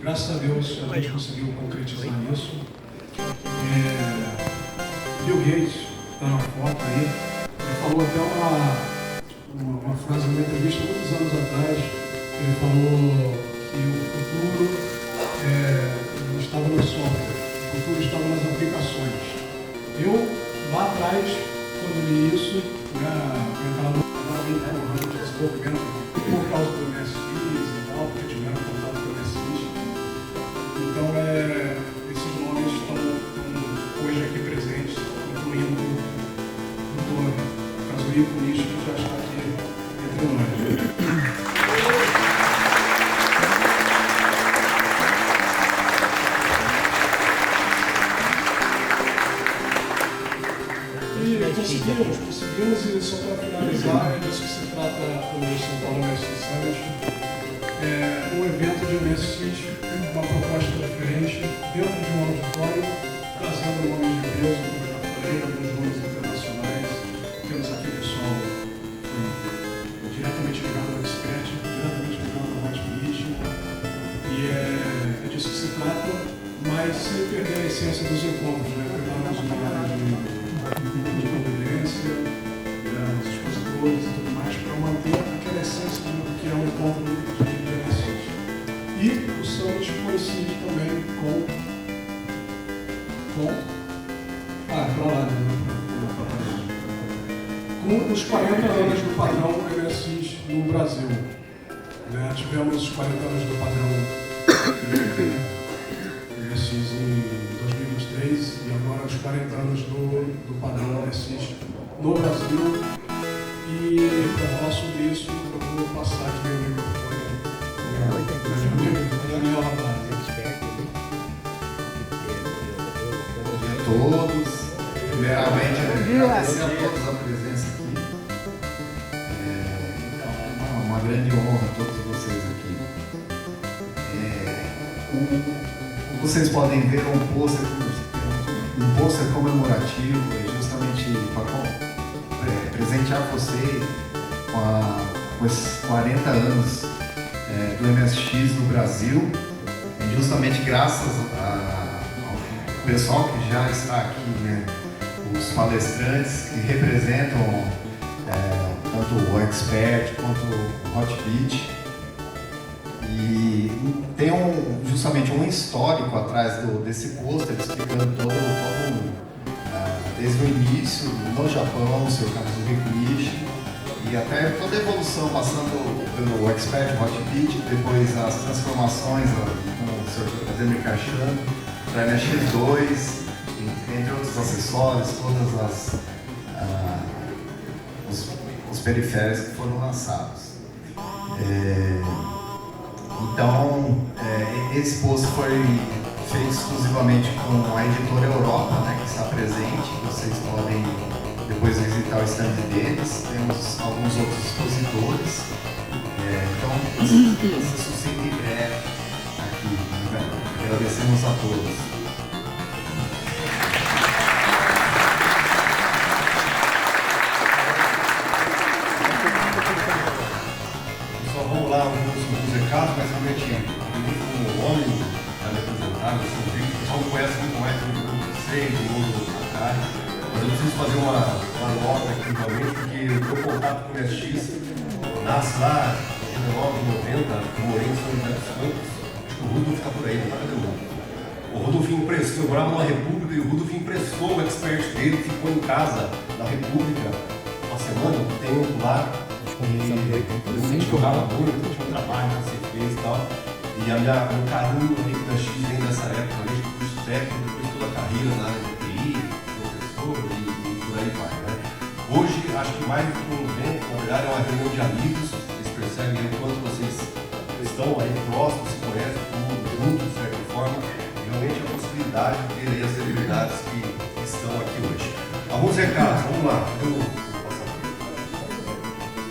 Graças a Deus a gente conseguiu concretizar isso. Bill Gates está na foto aí. Ele falou até uma frase numa entrevista muitos anos atrás. Ele falou que o futuro não estava no software, o futuro estava nas aplicações. Eu, lá atrás, quando li isso, minha canal estava me empurrando de desenvolvimento por causa do MSX e tal, porque tiveram contato com o MSX. Então, esses nomes estão hoje aqui presentes, incluindo o Tony, caso o Ivo Nicho, que já está aqui entre nós. Conseguimos, e só para finalizar, é disso que se trata o São Paulo MSX Summit. Um evento de MSX, uma proposta diferente, dentro de um auditório, trazendo nomes de peso, como eu já falei, alguns nomes internacionais. Temos aqui pessoal diretamente ligado ao Expert, diretamente ligado ao Hot Beat, e é disso que se trata, mas sem perder a essência dos encontros, né? Preparamos uma área de convivência, os expositores e tudo mais, para manter aquela essência do que é um encontro de MSX. E o Summit coincide também com os 40 anos do padrão MSX no Brasil. Tivemos os 40 anos do padrão MSX em 2023 e agora os 40 anos do padrão MSX no Brasil. E para falar sobre isso, eu vou passar aqui o microfone para Daniel Rabaz. Bom dia a todos. Primeiramente, agradecer a todos a presença aqui. É uma grande honra a todos vocês aqui. Como vocês podem ver, um pôster comemorativo, justamente para presentear você com esses 40 anos do MSX no Brasil, justamente graças ao pessoal que já está aqui, né, os palestrantes que representam tanto o Expert quanto o Hot Beat. E tem justamente um histórico atrás desse pôster explicando desde o início, no Japão, o seu Kazuhiko Nishi, e até toda a evolução, passando pelo Expert Hot Beat, depois as transformações com o seu Vladimir Kashan, para MSX2, entre outros acessórios, todos os periféricos que foram lançados. Então, esse post foi feito exclusivamente com a editora Europa, né, que está presente. Vocês podem depois visitar o stand deles. Temos alguns outros expositores. Então, se sucinto em breve aqui. Agradecemos a todos. Mas realmente, como homem já me apresentaram, o pessoal me conhece muito mais do que vocês, do mundo do Atari. Mas eu preciso fazer uma nota aqui realmente, porque o meu contato com o MSX nasce lá em 1990, eu morei em São José dos Campos. Acho que o Rudolf está por aí, não está? Cadê o Rudolf? O Rudolf emprestou, eu morava numa república e o Rudolf emprestou o Expert dele, ficou em casa da república uma semana, um tempo lá. A gente jogava muito, tinha um trabalho que você fez e tal. E meu carinho da X vem dessa época, a gente curso técnico, depois toda a carreira na área de TI, professor e por aí vai, né? Hoje, acho que mais do que um evento, na verdade, é uma reunião de amigos. Vocês percebem o quanto vocês estão aí próximos, se conhecem, tudo juntos, de certa forma. E realmente a possibilidade de ter aí as celebridades que estão aqui hoje. Alguns recados, vamos lá.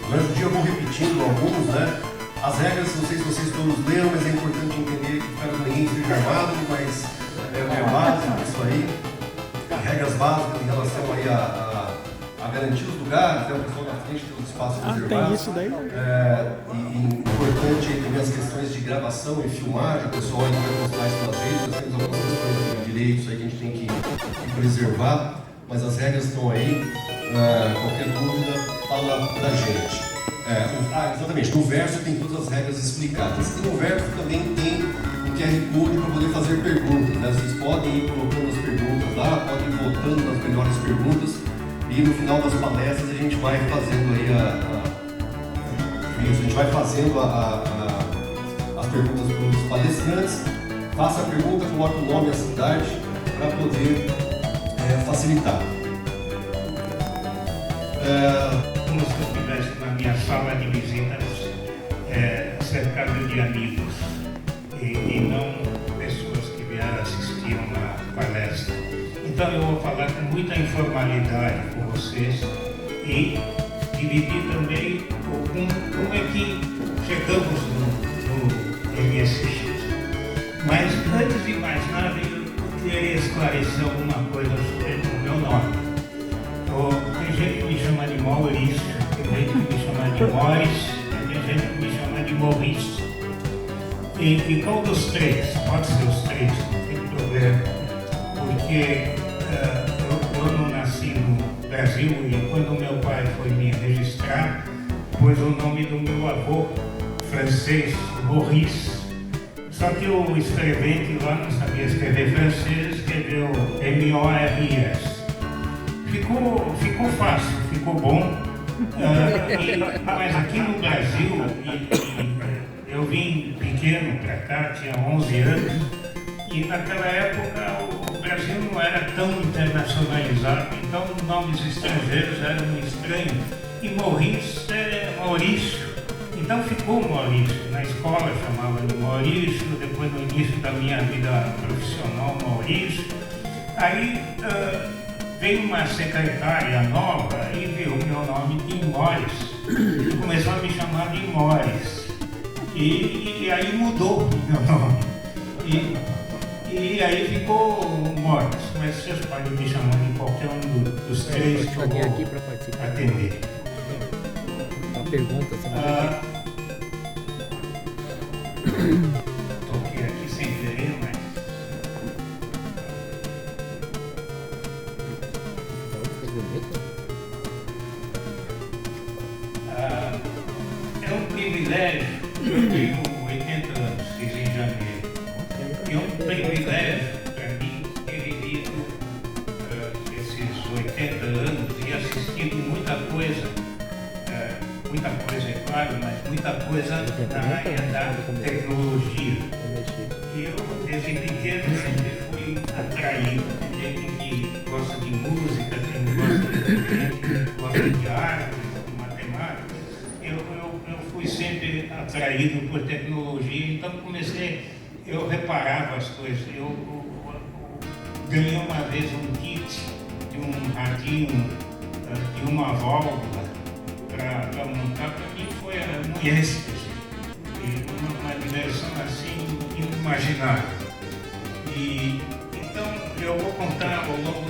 Durante o dia eu vou repetindo alguns, né? As regras, não sei se vocês todos leram, mas é importante entender que para ninguém esteja armado, mas é básico isso aí. Regras básicas em relação aí a garantir os lugares, né, o pessoal na frente tem os espaços reservados. Tem isso daí? E importante também as questões de gravação e filmagem, o pessoal ainda vai postar isso nas redes, nós temos algumas questões de direitos aí que a gente tem que preservar, mas as regras estão aí, qualquer dúvida, fala da gente. Exatamente, no verso tem todas as regras explicadas. E no verso também tem o QR Code para poder fazer perguntas, né? Vocês podem ir colocando as perguntas lá, podem ir votando nas melhores perguntas e no final das palestras a gente vai fazendo aí a gente vai fazendo as perguntas para os palestrantes. Faça a pergunta, coloque o nome e a cidade para poder facilitar. Como se eu estivesse na minha sala de visitas, cercado de amigos e não pessoas que vieram assistir uma palestra. Então eu vou falar com muita informalidade com vocês e dividir também como é que chegamos no MSX. Mas antes de mais nada, eu queria esclarecer alguma coisa sobre o meu nome. Tem gente que me chama de Maurício, tem gente que me chama de Morris, tem gente que me chama de Maurício. E qual dos três? Pode ser os três, não tem problema. Porque eu não nasci no Brasil e quando meu pai foi me registrar, pôs o nome do meu avô francês, Maurice. Só que o escrevente lá não sabia escrever francês, escreveu M-O-R-S. Ficou fácil, ficou bom, mas aqui no Brasil, eu vim pequeno para cá, tinha 11 anos, e naquela época o Brasil não era tão internacionalizado, então nomes estrangeiros eram estranhos, e Maurício é Maurício, então ficou Maurício, na escola chamava de Maurício, depois no início da minha vida profissional Maurício, aí veio uma secretária nova e viu meu nome de Morris e começou a me chamar de Morris. E aí mudou meu nome. E aí ficou Morris. Mas vocês podem me chamar de qualquer um dos três que eu vou aqui para participar. Atender. Uma pergunta. Toquei aqui sem querer, mas... É um privilégio, eu tenho 80 anos, fiz em janeiro, e é um privilégio para mim ter vivido esses 80 anos e assistido muita coisa é claro, mas muita coisa na área da tecnologia. E eu, desde pequeno, sempre fui atraído, tem gente que gosta de música, tem gente que gosta de arte, de matemática. Eu fui sempre atraído por tecnologia, então eu reparava as coisas. Eu ganhei uma vez um kit de um radinho, de uma válvula para montar, para mim foi um êxtase, uma diversão assim inimaginável. Então eu vou contar ao longo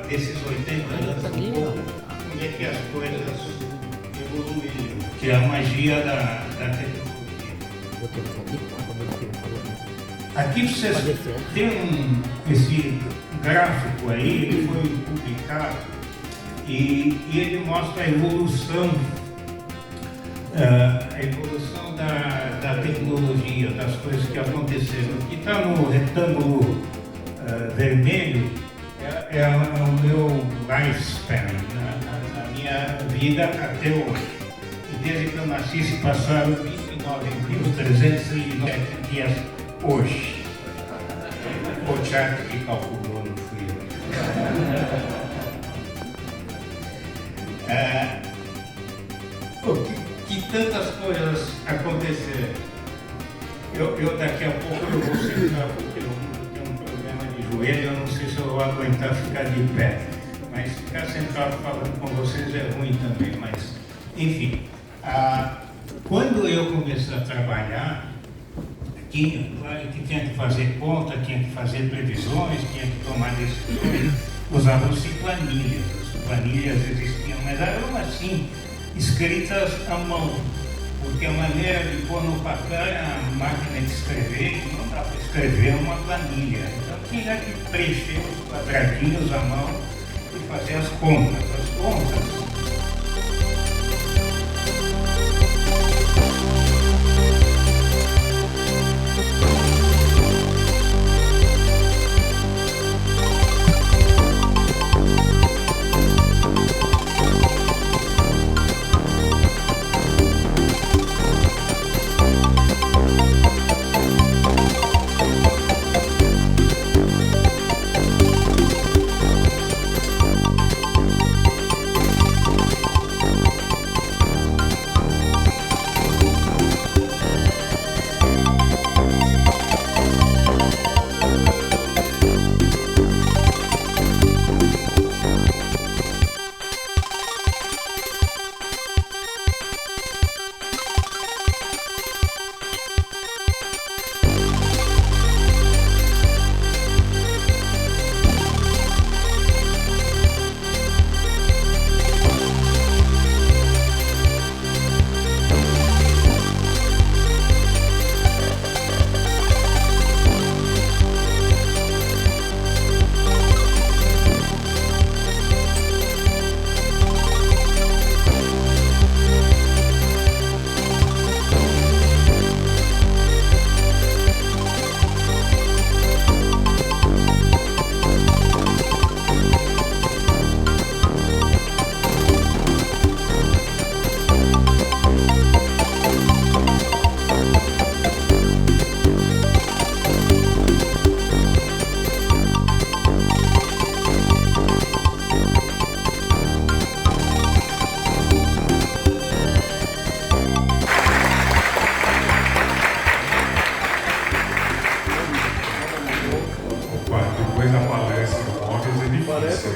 desses 80 anos um pouco como é que as coisas evoluíram, que é a magia da tecnologia. Aqui vocês têm esse gráfico aí, ele foi publicado e ele mostra a evolução da tecnologia, das coisas que aconteceram. O que está no retângulo vermelho é o meu lifespan, a minha vida até hoje. E desde que eu nasci se passaram 29.307 dias hoje. O chat que calculou, não fui eu. Que tantas coisas aconteceram. Eu daqui a pouco eu vou sentar porque eu tenho um problema de joelho, eu não sei se eu vou aguentar ficar de pé. Mas ficar sentado falando com vocês é ruim também, mas enfim. Quando eu comecei a trabalhar, claro que tinha que fazer conta, tinha que fazer previsões, tinha que tomar decisões, usavam-se planilhas. planilhas existiam, mas eram assim, escritas à mão, porque a maneira de pôr no papel é a máquina de escrever, e não dá para escrever uma planilha. Então tinha que preencher os quadradinhos à mão e fazer as contas.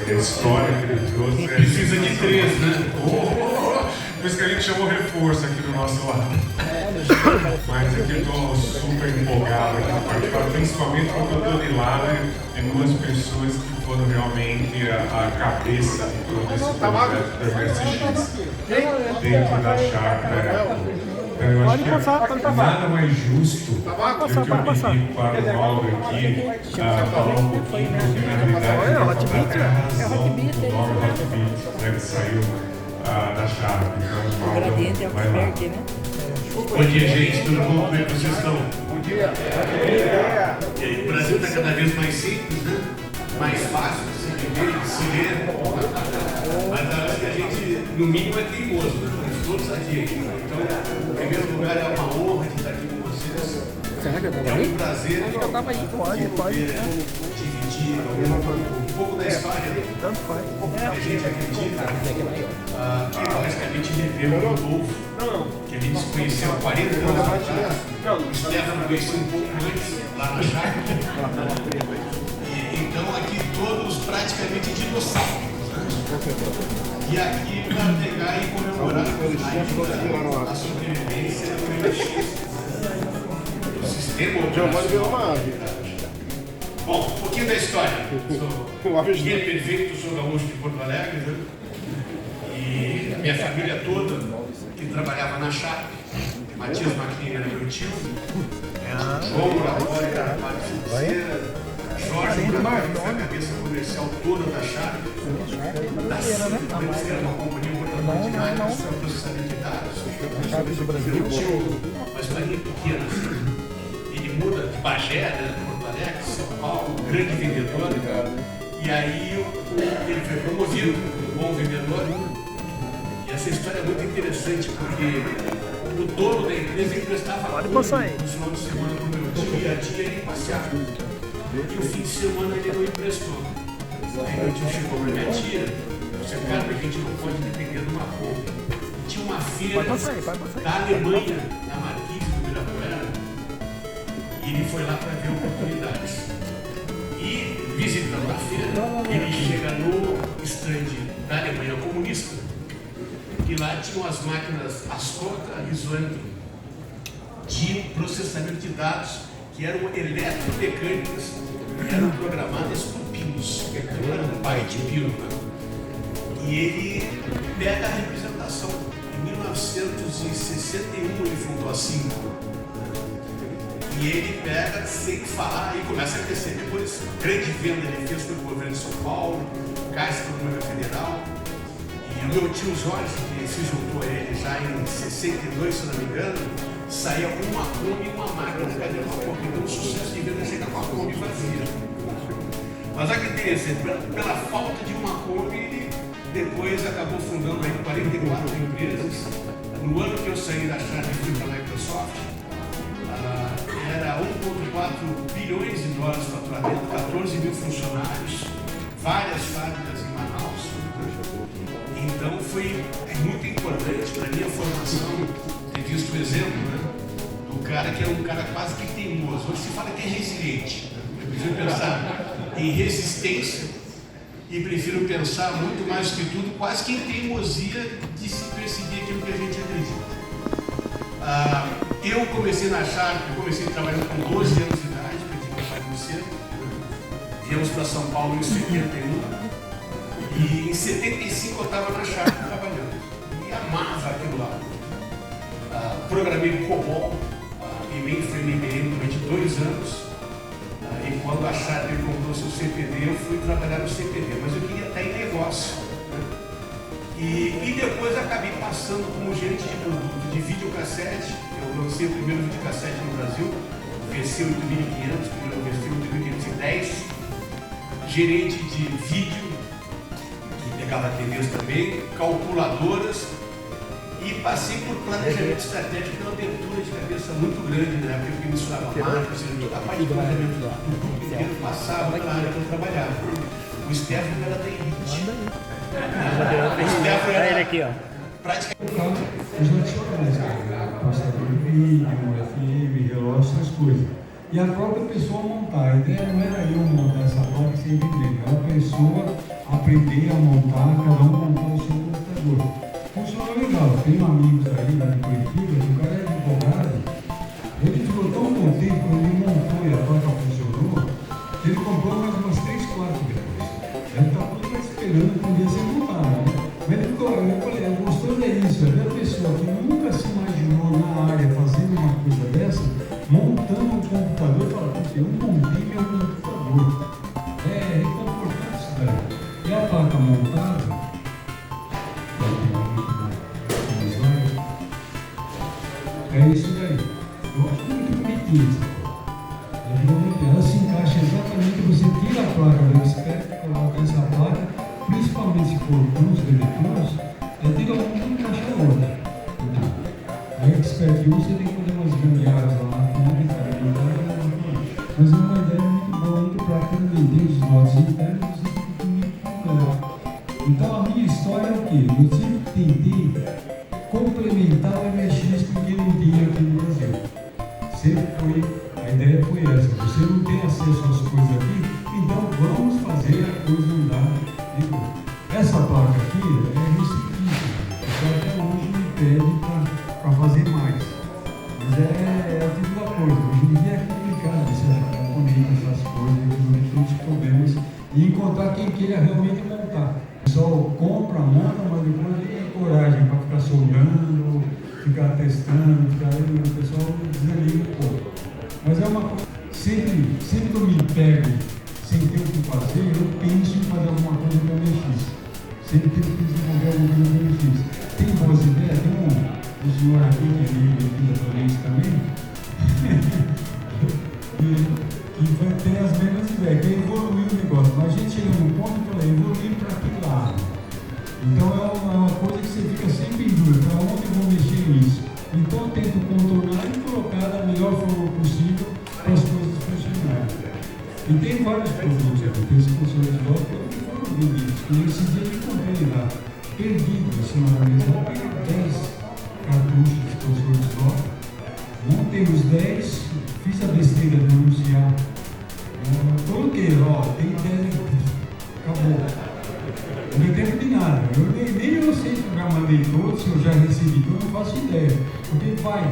A história que ele trouxe precisa de 3, né? Por isso que a gente chamou reforço aqui do nosso lado. Mas aqui eu estou super empolgado aqui para participar, principalmente porque eu estou de lado de duas pessoas que foram realmente a cabeça de todo esse projeto do MSX dentro da Sharp. Eu acho que nada mais justo do que eu pedir para o Mauro aqui falar um pouquinho, porque na realidade até a razão do Mauro Hotbeat, né, que saiu da Sharp. Então, Mauro, vai lá. Bom dia, gente, tudo bom? Como é que vocês estão? Bom dia. O Brasil está cada vez mais simples, né? Mais fácil de se viver, de se ler. Mas acho que a gente, no mínimo, é teimoso, né? Estamos todos aqui. Então, em primeiro lugar, é uma honra de estar aqui com vocês. É um prazer poder dividir um pouco da história. A gente acredita que basicamente viveu o Rodolfo, que a gente se conheceu há 40 anos atrás. O Stefano conheceu um pouco antes, lá na Sharp. Então, aqui todos praticamente dinossauros. E aqui para pegar e comemorar a sobrevivência do MSX. O sistema operacional. Bom, um pouquinho da história. Sou guia perfeito, sou gaúcho de Porto Alegre, né? E a minha família toda que trabalhava na Sharp. Matias Maclinha era meu tio, João Moratório era a parte financeira, Jorge Moratório foi a cabeça comercial toda da Sharp, era uma companhia importante de máquinas para processamento de dados. Meu tio, uma historinha pequena, ele muda de Bagé, né, Porto Alegre, São Paulo, um grande vendedor, e aí ele foi promovido, um bom vendedor. E essa história é muito interessante porque o dono da empresa emprestava no final de semana para o meu tio e a dia ele passeava. E o fim de semana ele não emprestou. Aí meu tio chegou para minha tia, disse, cara, a gente não pode depender de uma compra. Tinha uma feira da Alemanha, na Marquise do Ibirapuera, e ele foi lá para ver oportunidades. E visitando a feira, ele chega no stand da Alemanha comunista. E lá tinham as máquinas Ascota e Zoandro de processamento de dados que eram eletromecânicas, eram programadas por pinos, que eram byte pino. Ou E ele pega a representação. Em 1961 ele fundou a Cinco. E ele pega, sem falar, e começa a crescer. Depois, grande venda ele fez para o governo de São Paulo, Caixa Econômica Federal. E o meu tio Jorge, que se juntou a ele já em 62, se não me engano, saía com uma Kombi e uma máquina de cadeira de vapor. Então o sucesso de venda chega com a Kombi vazia. Mas olha que interessante, pela falta de uma Kombi, ele depois acabou fundando aí 44 empresas. No ano que eu saí da Sharp e fui para a Microsoft, era 1,4 bilhões de dólares de faturamento, 14 mil funcionários, várias fábricas em Manaus. Então foi muito importante para a minha formação ter visto o exemplo, né, do cara que é um cara quase que teimoso. Hoje se fala que é resiliente. Eu prefiro pensar em resistência e prefiro pensar muito mais que tudo quase que em teimosia de se perseguir aquilo que a gente acredita. Eu comecei na Sharp, comecei trabalhando com 12 anos de idade, perdi meu pai muito cedo. Viemos para São Paulo em 71 e em 75 eu estava na Sharp trabalhando e amava aquilo lá. Programei COBOL e mainframe IBM durante 2 anos e quando a Sharp comprou seu CPD, eu fui trabalhar no CPD, mas eu queria estar em negócio. E depois acabei passando como gerente de produto de videocassete. Eu lancei o primeiro videocassete no Brasil, VC 8500, primeiro VC 8510. Gerente de vídeo, que pegava TVs também, calculadoras. E passei por planejamento estratégico, pela abertura de cabeça muito grande, né? Porque eu misturava marcas, toda a parte de planejamento do grupo inteiro passava pela área que eu trabalhava. O Stefano era da elite. Ele aqui, ó. Os adicionais, passador de vídeo, FM, relógio, essas coisas. E a própria pessoa montar. A ideia não era eu montar essa placa sem entender, era a pessoa aprender a montar, cada um montar o seu computador. Funcionou legal. Tenho amigos aí lá de Curitiba, o cara é advogado. Ele ficou tão contente quando ele montou e a placa funcionou, que ele comprou mais umas 3, 4 depois. Ele está tudo esperando que um dia você montar, né? Mas ele ficou, eu falei, eu gostou disso, é ver a pessoa que nunca se imaginou na área fazendo uma coisa dessa, montando um computador e fala, eu montei meu computador. É reconfortante isso daí. E a placa montada, é isso daí. Eu acho muito bonitinho essa placa. Ela se encaixa exatamente, você tira a placa do expert, coloca essa placa, principalmente se for cruz de eletrônicos, tira uma e encaixa a outra. A expert você tem que fazer umas gambiarras lá na frente, mas é uma ideia muito boa, muito prática também. Tem os modos internos, você tem que muito melhor. Então a minha história é o quê? Eu sempre tentei complementar o MSX porque não tinha aqui no Brasil. Sempre foi, a ideia foi essa, você não tem acesso às coisas aqui, então vamos fazer a coisa andar. Essa placa aqui é restritiva, então até hoje me pede para fazer mais. Mas é o tipo da coisa, hoje em dia é complicado você achar componente, essas coisas, resolver todos os problemas e encontrar quem queira realmente montar. O pessoal compra, monta, mas depois não tem coragem para ficar soldando, ficar testando, o pessoal desanima um pouco. Mas é uma coisa, sempre que eu me pego sem ter o que fazer, eu penso em fazer alguma coisa no MX. Sempre que eu desenvolver alguma coisa no MX. Tem boas ideias? Tem um senhor aqui que veio aqui da Florência também, que tem as mesmas ideias, que evoluir o negócio. Mas a gente chega num ponto que eu evoluir para aquele lado. Então é uma coisa que você fica sempre em dúvida, para onde eu vou mexer nisso? Então eu tento contornar e colocar da melhor forma possível para as coisas funcionarem. E tem vários produtos aqui, tem esse professor de volta que eu foram vendidos. E esse dia eu comprei lá, perdido em cima da mesa, eu peguei 10 cartuchos de professor de volta, montei os 10, fiz a besteira de anunciar. Coloquei, ó, tem 10, acabou. Não tem tempo de nada. Nem eu sei se eu já mandei todos, se eu já recebi todos, eu não faço ideia. Porque vai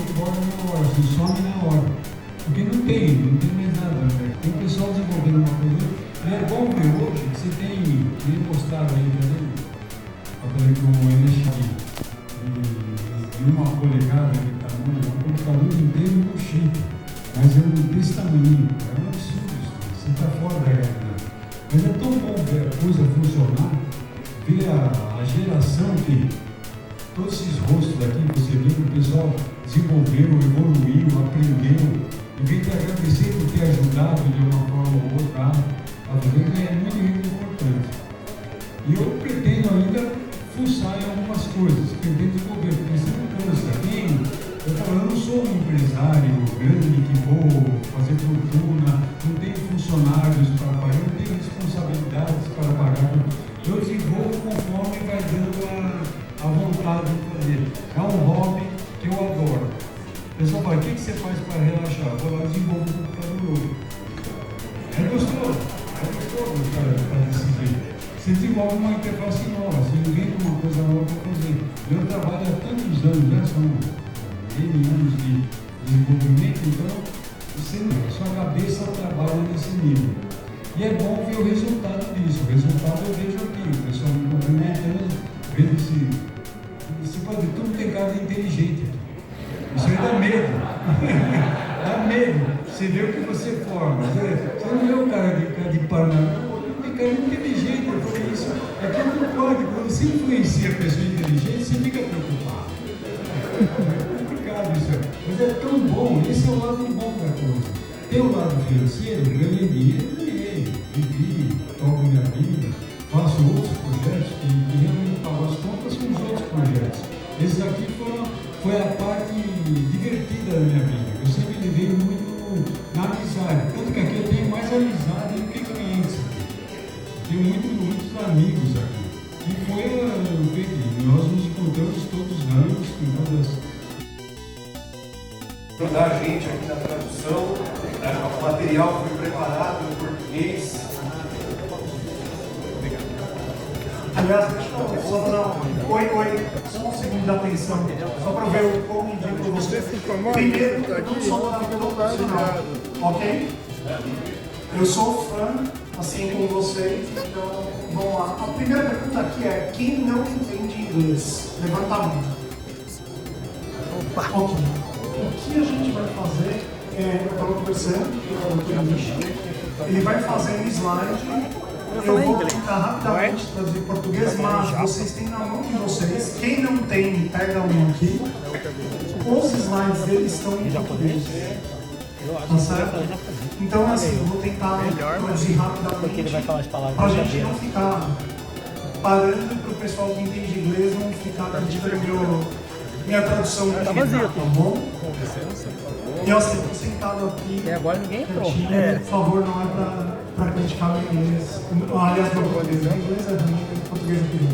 embora na hora, se some na hora. Porque não tem mais nada. Né? Tem o pessoal desenvolvendo uma coisa. E é bom ver hoje que você tem postado aí, tá vendo? falei com o NX de uma polegada de tamanho, um computador inteiro com chip, mas é desse tamanho, é um absurdo isso, você está fora da realidade. Mas é tão bom ver a coisa funcionar, ver a geração que todos esses rostos aqui, você vê que o pessoal desenvolveu, evoluiu, aprendeu, em vez de agradecer por ter ajudado de uma forma ou outra, é muito importante. E eu pretendo ainda fuçar em algumas coisas, pretendo desenvolver, porque você não cansa. Eu não sou um empresário grande que vou fazer fortuna, não tenho funcionários para pagar, não tenho responsabilidades para pagar. Eu desenvolvo conforme vai dando a vontade de fazer. É um hobby que eu adoro. O pessoal fala, o que você faz para relaxar? Vou lá e desenvolvo um computador novo. É gostoso para desse jeito. Você desenvolve uma interface nova, você inventa uma coisa nova para fazer. Eu trabalho há tantos anos, já são N anos de desenvolvimento, então sua cabeça trabalha nesse nível. E é bom ver o resultado disso. O resultado eu vejo aqui, o pessoal me cumprimentando, vendo esse padre, tudo tem cara de inteligente. Isso aí dá medo. Dá medo. Você vê o que você forma. Você não vê o cara de Paraná. Tem cara inteligente. Eu falei isso. É que não pode. Quando você influencia a pessoa inteligente, você fica preocupado. É complicado isso. Mas é tão bom. Esse é o lado bom da coisa. Tem o lado financeiro, ganhei dinheiro, vivi, toco minha vida, faço outros projetos que realmente pago as contas com os outros projetos. Esses aqui foi a parte divertida da minha vida. Eu sempre levei muito na amizade. Tanto que aqui eu tenho mais amizade do que clientes. Tenho muitos amigos aqui. E nós nos encontramos todos os anos, com todas ajudar a gente aqui na tradução, o material foi preparado em português. Aliás, deixa eu só dar oi, só um segundo de atenção, só para ver o como indico você. Primeiro, eu não sou tradutor profissional, ok? Eu sou fã, assim como vocês, então vamos lá. A primeira pergunta aqui é, quem não entende inglês? Levanta a mão. Ok. O que a gente vai fazer é, eu estava conversando com o Dr. ele vai fazer um slide, eu vou tentar rapidamente traduzir em português, mas vocês têm na mão de vocês, quem não tem, pega um aqui, os slides dele estão em português, tá certo? Então assim, eu vou tentar traduzir rapidamente, para a gente não ficar parando para o pessoal que entende inglês não ficar acreditando minha tradução tá vazia, tá bom? E eu assim, tô sentado aqui. E agora ninguém entrou. Por favor, não é pra criticar o inglês. Aliás, meu português é inglês, é ruim, português é ruim.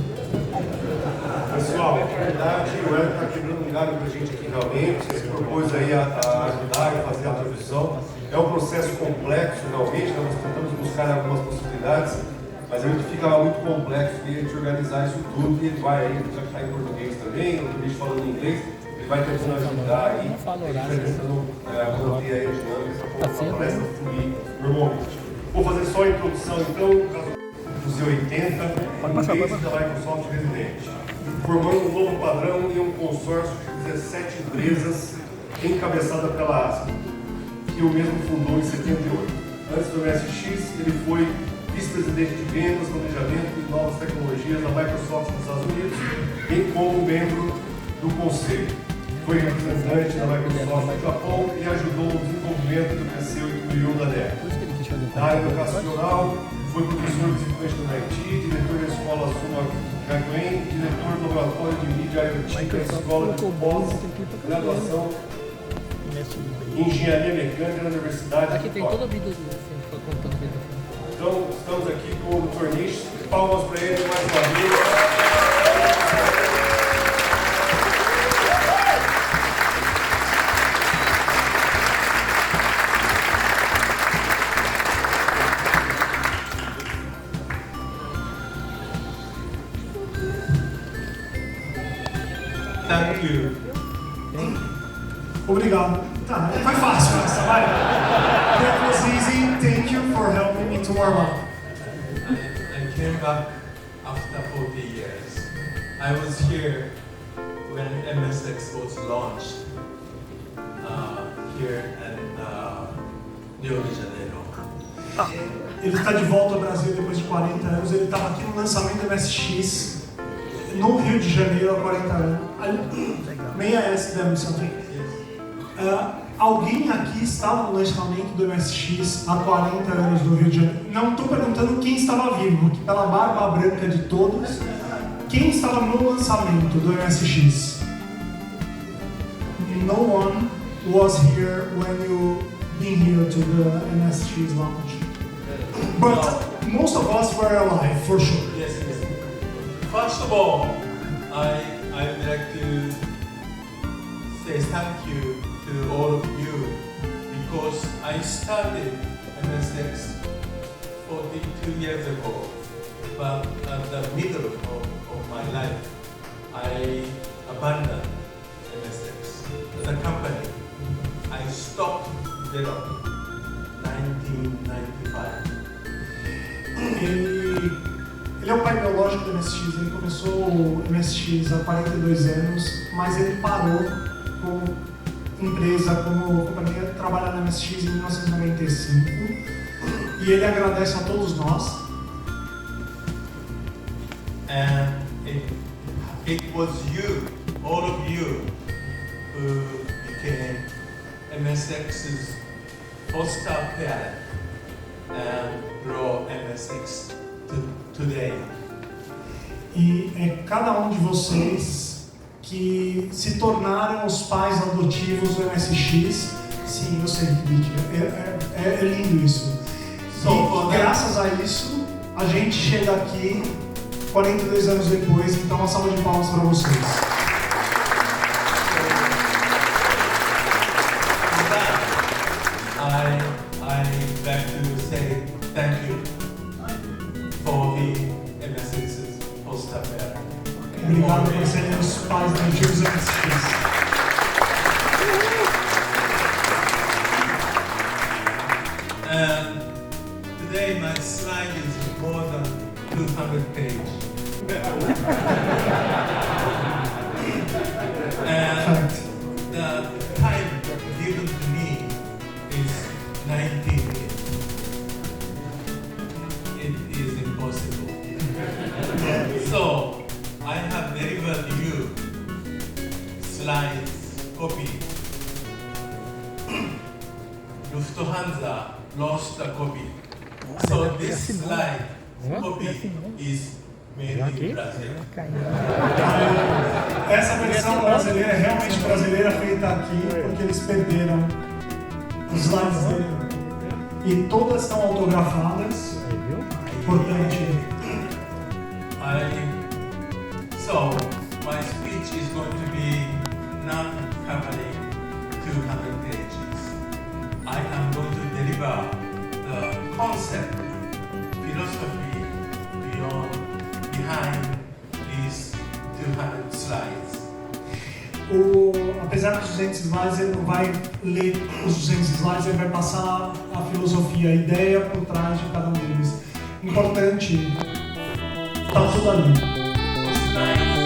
Pessoal, na verdade, o Hélio está quebrando um galho pra gente aqui realmente. Ele se propôs aí a ajudar e fazer a tradução. É um processo complexo realmente, nós tentamos buscar algumas possibilidades. Mas a gente fica muito complexo de a gente organizar isso tudo e ele vai aí, já que está em português também, o bicho falando em inglês, ele vai tentando ajudar aí, a gente vai tentando manter aí a dinâmica para a palestra fluir normalmente. Vou fazer só a introdução então, dos 80, um mês da Microsoft Residente, formando um novo padrão e um consórcio de 17 empresas encabeçada pela ASP, que o mesmo fundou em 78. Antes do MSX, ele foi vice-presidente de vendas, planejamento e novas tecnologias da Microsoft nos Estados Unidos, bem como membro do conselho. Foi representante da Microsoft no Japão e ajudou no desenvolvimento do PC 8001 da NEC. Na área educacional, foi professor visitante do MIT, diretor da escola Zuma Gaguen, diretor do laboratório de mídia IoT da escola de pós-graduação em engenharia mecânica na Universidade aqui tem toda a vida dele, Então, estamos aqui com o Dr. Nish. Palmas para ele mais uma vez. Thank you. Obrigado. Tá, foi fácil essa, vai. That was easy. Thank you for helping me to warm up. I came back after 40 years. I was here when MSX was launched here in Rio de Janeiro. Ele está de volta ao Brasil depois de 40 anos. Ele estava aqui no lançamento do MSX no Rio de Janeiro há 40 anos. May I ask them something? Alguém aqui estava no lançamento do MSX há 40 anos no Rio de Janeiro? Não estou perguntando quem estava vivo, que pela barba branca de todos, quem estava no lançamento do MSX? No one was here when you been here to the MSX launch. But most of us were alive, for sure. Yes, yes. First of all, I would like to say thank you to all of you because I started MSX 42 years ago, but at the middle of my life, I abandoned MSX as a company. I stopped developing 1995. Ele é o pai biológico do MSX. Ele começou o MSX há 42 anos, mas ele parou como empresa, como companhia, trabalhar no MSX em 1995. E ele agradece a todos nós. And it was you, all of you, who became MSX's foster parent and brought MSX to today. E é cada um de vocês que se tornaram os pais adotivos do MSX. Sim, eu sei, é lindo isso. E graças a isso, a gente chega aqui 42 anos depois, então uma salva de palmas para vocês. I'd like to say thank you for being MSX's foster parent. Obrigado por serem os pais adotivos do MSX. And today my slide is more than 200 pages. And the time given to me is 90 minutes. It is impossible. So I have delivered you slides, copy. Lufthansa lost a copy. So this slide copy is made in Brazil. Essa versão brasileira é realmente brasileira, feita aqui, porque eles perderam os slides dele. E todas estão autografadas. Importante. So my speech is going to be not covering 200 pages. I am going to deliver the concept, philosophy behind these 200 slides. Apesar dos 200 slides, ele não vai ler os 200 slides, ele vai passar a filosofia, a ideia por trás de cada um deles. Importante, tá tudo ali. Slides